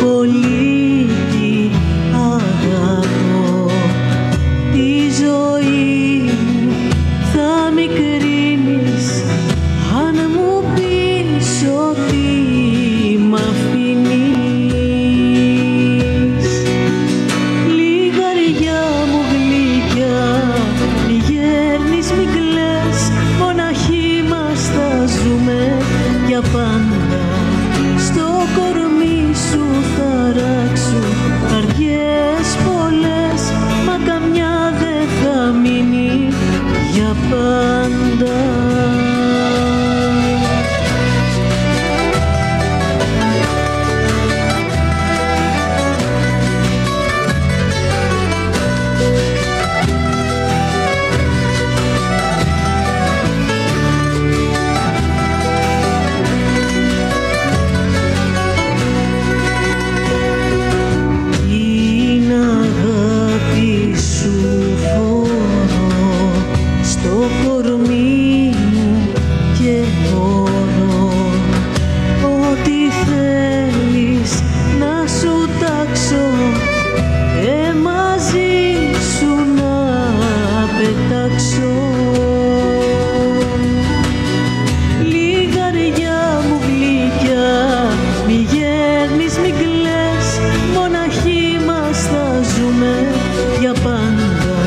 πολίτη αγαπώ. Τη ζωή μου θα μικρύνεις αν μου πεις ότι μ' αφήνεις. Λιγαριά μου γλυκιά, μη γέρνεις, μη κλαις, μοναχοί μας θα ζούμε για πάντα. Στο κορμί σου θα ράξουν καρδιές πολλές, μα καμιά δεν θα μείνει για πάντα. Λιγαριά μου γλυκιά, μη γέρνεις, μη κλαις, μοναχοί μας θα ζούμε για πάντα.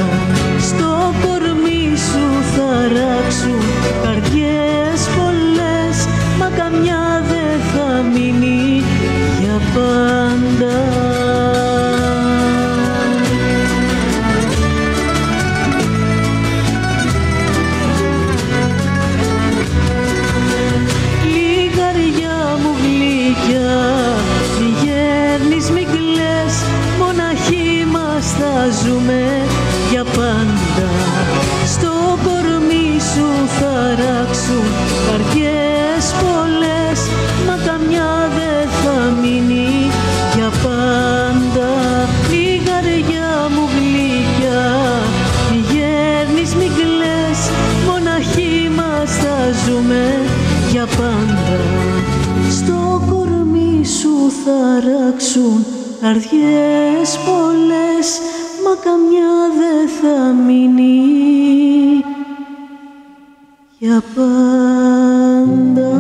Στο κορμί σου θα ράξουν καρδιές πολλές, μα καμιά δεν θα μείνει για πάντα. Θα ζούμε για πάντα. Στο κορμί σου θα ράξουν καρδιές πολλές, μα καμιά δεν θα μείνει για πάντα. Λιγαριά μου γλυκιά, μη γέρνεις, μη κλαις, μοναχοί μας θα ζούμε για πάντα. Στο κορμί σου θα ράξουν καρδιές πολλές, μα καμιά δεν θα μείνει για πάντα.